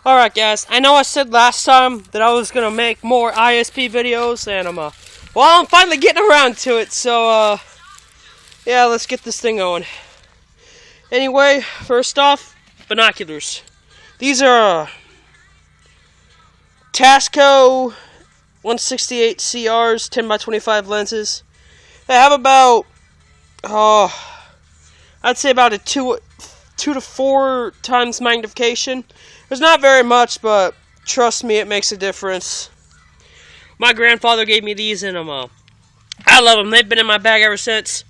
Alright guys, I know I said last time that I was going to make more ISB videos, and I'm finally getting around to it, so, yeah, let's get this thing going. Anyway, first off, binoculars. These are, Tasco 168 CRs, 10x25 lenses. They have about, I'd say about a 2 to 4 times magnification. There's not very much, but trust me, it makes a difference. My grandfather gave me these, and I love them. They've been in my bag ever since.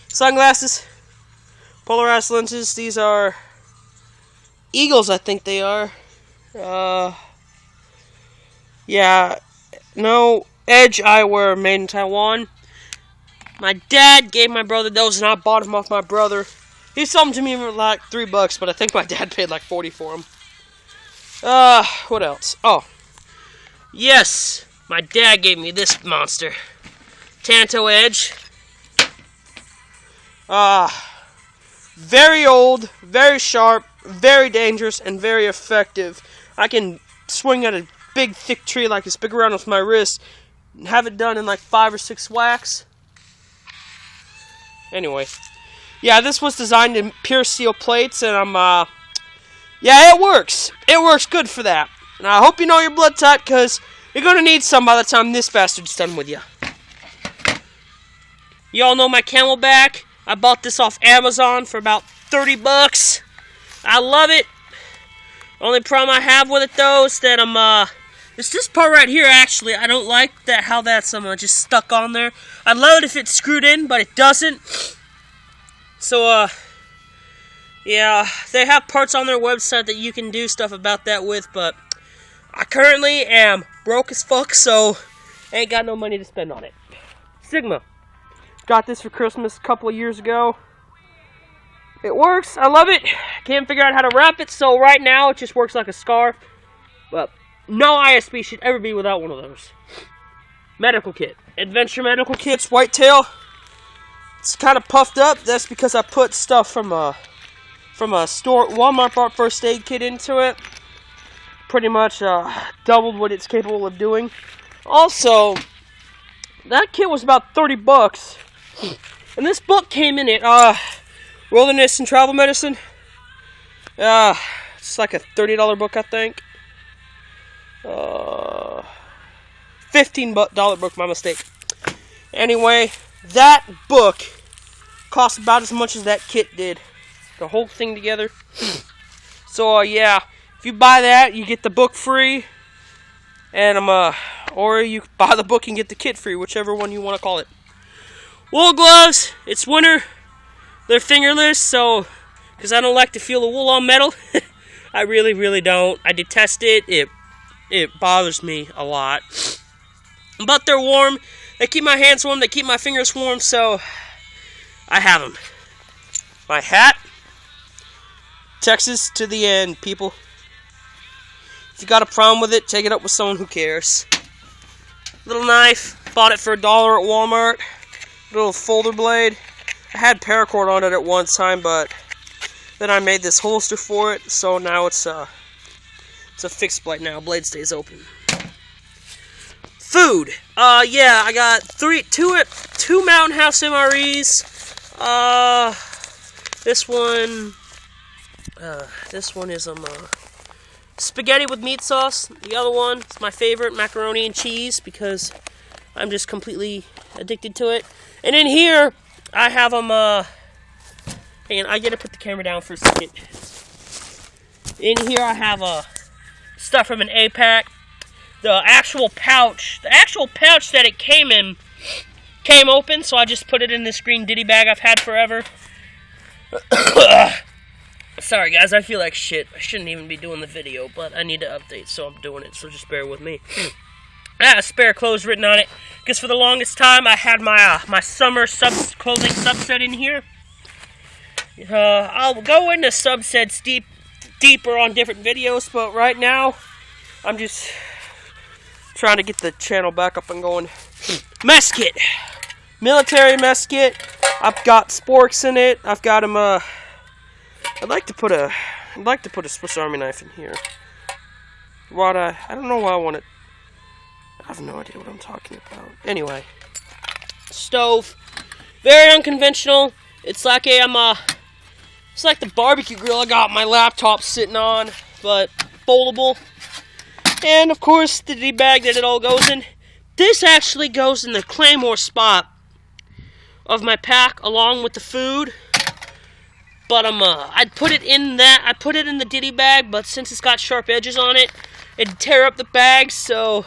Sunglasses, polarized lenses. These are Eagles, I think they are. Yeah, no, Edge eyewear, made in Taiwan. My dad gave my brother those, and I bought them off my brother. He sold them to me for like $3, but I think my dad paid like 40 for them. What else? Oh, yes, my dad gave me this monster. Tanto Edge. Very old, very sharp, very dangerous, and very effective. I can swing at a big, thick tree like this, big around with my wrist, and have it done in like 5 or 6 whacks. Anyway, yeah, this was designed in pure steel plates, and yeah, it works. It works good for that. And I hope you know your blood type, because you're going to need some by the time this bastard's done with you. You all know my Camelback. I bought this off Amazon for about $30. I love it. Only problem I have with it, though, is that it's this part right here, actually. I don't like that how that's just stuck on there. I'd love it if it's screwed in, but it doesn't. So, yeah, they have parts on their website that you can do stuff about that with, but I currently am broke as fuck, so ain't got no money to spend on it. Sigma. Got this for Christmas a couple of years ago. It works. I love it. Can't figure out how to wrap it, so right now it just works like a scarf. But no ISB should ever be without one of those. Medical kit. Adventure medical kits, whitetail. It's kind of puffed up. That's because I put stuff from a store, Walmart bought first aid kit into it. Pretty much doubled what it's capable of doing. Also, that kit was about $30. And this book came in it, Wilderness and Travel Medicine. It's like a $30 book, I think. $15 book, my mistake. Anyway, that book cost about as much as that kit did. The whole thing together. So, yeah, if you buy that, you get the book free. And, or you buy the book and get the kit free, whichever one you want to call it. Wool gloves, it's winter. They're fingerless, so, because I don't like to feel the wool on metal. I really, really don't. I detest it. It bothers me a lot. But they're warm. They keep my hands warm. They keep my fingers warm, so I have them. My hat. Texas to the end, people. If you got a problem with it, take it up with someone who cares. Little knife. Bought it for $1 at Walmart. Little folder blade. I had paracord on it at one time, but then I made this holster for it, so now it's a fixed blade now. Blade stays open. Food. Yeah, I got two Mountain House MREs. This one is spaghetti with meat sauce. The other one is my favorite, macaroni and cheese, because I'm just completely addicted to it. And in here, I have them, hang on, I gotta put the camera down for a second. In here, I have stuff from an A-Pack. The actual pouch that it came in, came open, so I just put it in this green ditty bag I've had forever. Sorry guys, I feel like shit. I shouldn't even be doing the video, but I need to update, so I'm doing it, so just bear with me. I have spare clothes written on it, because for the longest time I had my summer clothing subset in here. I'll go into subsets deeper on different videos, but right now I'm just trying to get the channel back up and going. Mess kit. Military mess kit. I've got sporks in it. I've got them, I'd like to put a Swiss Army knife in here. I don't know why I want it. I have no idea what I'm talking about. Anyway, stove, very unconventional. It's like it's like the barbecue grill I got my laptop sitting on, but foldable. And of course, the D bag that it all goes in. This actually goes in the claymore spot of my pack along with the food. But I'd put it in that. I put it in the ditty bag, but since it's got sharp edges on it, it'd tear up the bag. So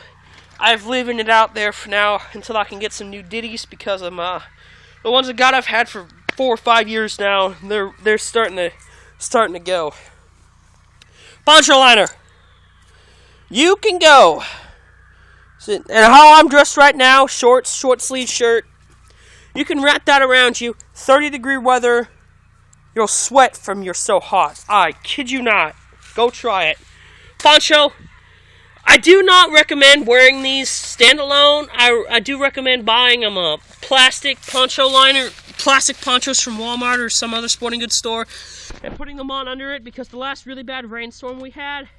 I've leaving it out there for now until I can get some new ditties, because the ones I've had for 4 or 5 years now, they're starting to go. Poncho liner, you can go. And how I'm dressed right now, shorts, short sleeve shirt. You can wrap that around you. 30-degree weather. You'll sweat from you're so hot. I kid you not. Go try it. Poncho. I do not recommend wearing these standalone. I do recommend buying them a plastic poncho liner, plastic ponchos from Walmart or some other sporting goods store, and putting them on under it, because the last really bad rainstorm we had,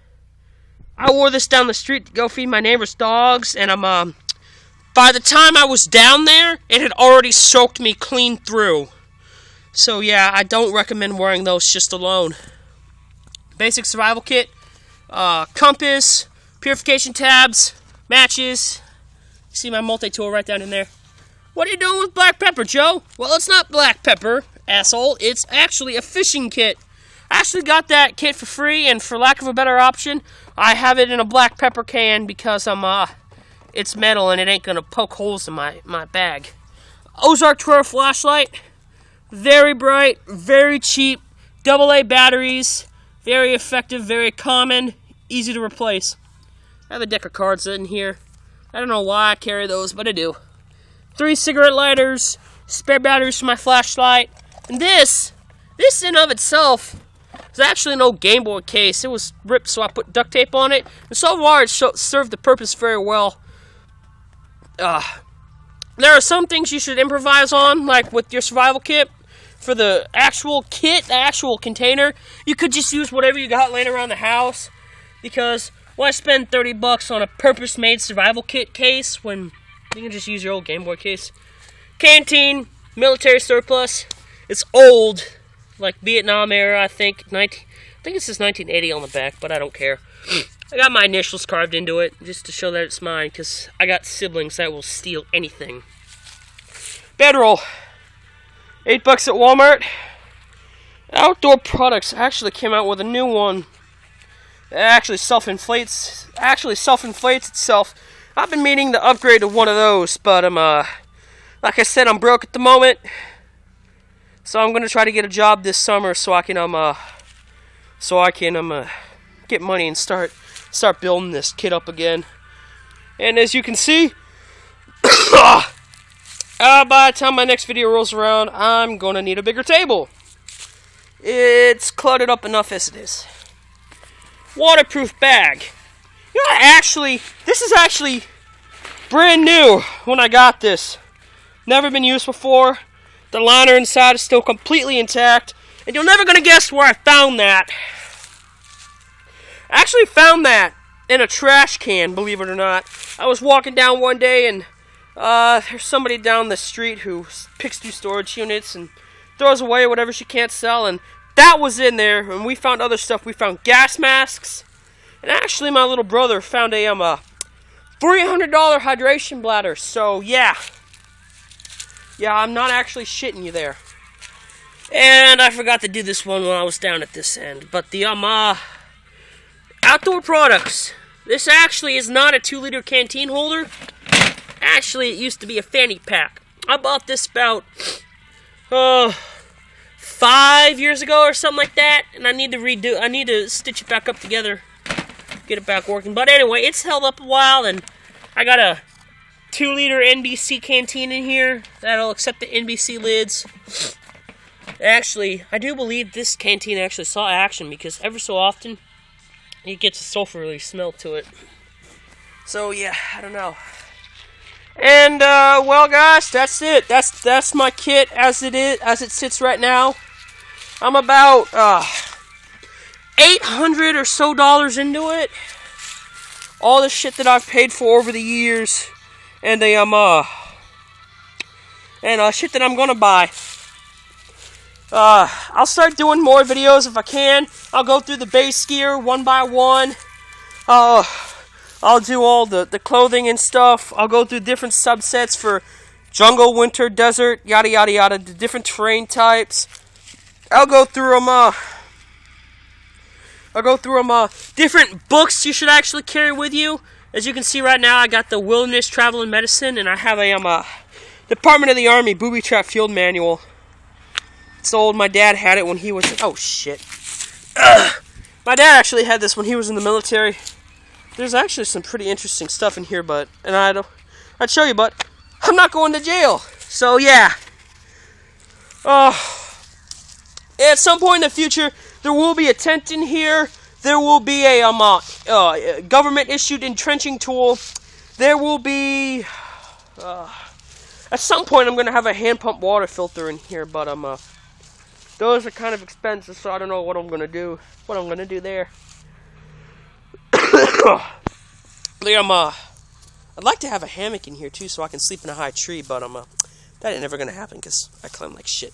I wore this down the street to go feed my neighbor's dogs, and by the time I was down there, it had already soaked me clean through. So yeah, I don't recommend wearing those just alone. Basic survival kit, compass, purification tabs, matches. You see my multi-tool right down in there. What are you doing with black pepper, Joe? Well, it's not black pepper, asshole. It's actually a fishing kit. I actually got that kit for free, and for lack of a better option, I have it in a black pepper can because it's metal and it ain't gonna poke holes in my bag. Ozark 12 flashlight. Very bright, very cheap, AA batteries, very effective, very common, easy to replace. I have a deck of cards in here. I don't know why I carry those, but I do. 3 cigarette lighters, spare batteries for my flashlight, and this in of itself is actually an old Game Boy case. It was ripped, so I put duct tape on it, and so far it served the purpose very well. There are some things you should improvise on, like with your survival kit. For the actual kit, the actual container, you could just use whatever you got laying around the house, because why spend $30 on a purpose-made survival kit case when you can just use your old Game Boy case? Canteen, military surplus. It's old, like Vietnam era, I think. I think it says 1980 on the back, but I don't care. I got my initials carved into it just to show that it's mine, because I got siblings that will steal anything. Bedroll. $8 at Walmart. Outdoor Products actually came out with a new one. It actually self-inflates itself. I've been meaning to upgrade to one of those, but like I said, I'm broke at the moment. So I'm gonna try to get a job this summer so I can get money and start building this kit up again. And as you can see, by the time my next video rolls around, I'm going to need a bigger table. It's cluttered up enough as it is. Waterproof bag. You know, this is actually brand new when I got this. Never been used before. The liner inside is still completely intact. And you're never going to guess where I found that. I actually found that in a trash can, believe it or not. I was walking down one day and there's somebody down the street who picks through storage units and throws away whatever she can't sell, and that was in there. And we found other stuff. We found gas masks, and actually my little brother found a $300 hydration bladder. So yeah, I'm not actually shitting you there. And I forgot to do this one when I was down at this end, but the Outdoor Products. This actually is not a 2-liter canteen holder. Actually, it used to be a fanny pack. I bought this about 5 years ago or something like that, and I need to stitch it back up together, get it back working. But anyway, it's held up a while, and I got a 2-liter NBC canteen in here that'll accept the NBC lids. Actually, I do believe this canteen actually saw action, because ever so often it gets a sulfurly smell to it. So yeah, I don't know. And well, guys, that's it. That's my kit as it sits right now. I'm about $800 or so into it. all the shit that I've paid for over the years, and shit that I'm gonna buy. I'll start doing more videos if I can. I'll go through the base gear one by one. I'll do all the clothing and stuff. I'll go through different subsets for jungle, winter, desert, yada yada yada, the different terrain types. I'll go through them. Different books you should actually carry with you. As you can see right now, I got the Wilderness Travel and Medicine, and I have a Department of the Army Booby Trap Field Manual. It's old. My dad had it when he was... Oh, shit. My dad actually had this when he was in the military. There's actually some pretty interesting stuff in here, I'd show you, but I'm not going to jail. So, yeah. At some point in the future, there will be a tent in here. There will be a government-issued entrenching tool. There will be... at some point, I'm going to have a hand-pump water filter in here, but those are kind of expensive, so I don't know what I'm going to do. What I'm going to do there. I'd like to have a hammock in here, too, so I can sleep in a high tree, but that ain't never going to happen, because I climb like shit.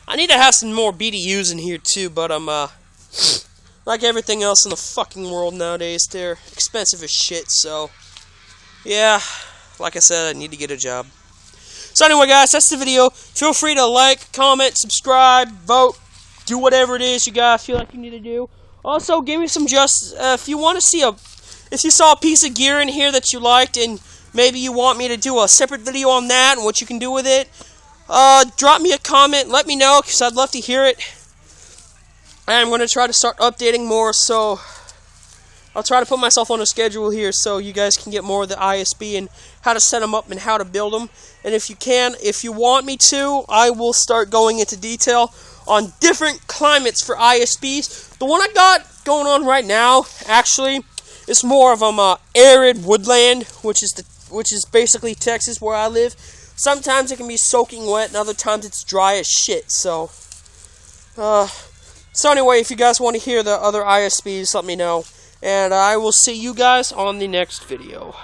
I need to have some more BDUs in here, too, but like everything else in the fucking world nowadays, they're expensive as shit, so, yeah, like I said, I need to get a job. So anyway, guys, that's the video. Feel free to like, comment, subscribe, vote, do whatever it is you guys feel like you need to do. Also, give me some if you want to see if you saw a piece of gear in here that you liked and maybe you want me to do a separate video on that and what you can do with it, drop me a comment, let me know, because I'd love to hear it. And I'm going to try to start updating more, so I'll try to put myself on a schedule here so you guys can get more of the ISB and how to set them up and how to build them. And if you want me to, I will start going into detail on different climates for ISBs. The one I got going on right now, actually, is more of arid woodland, which is basically Texas where I live. Sometimes it can be soaking wet, and other times it's dry as shit. So anyway, if you guys want to hear the other ISBs, let me know. And I will see you guys on the next video.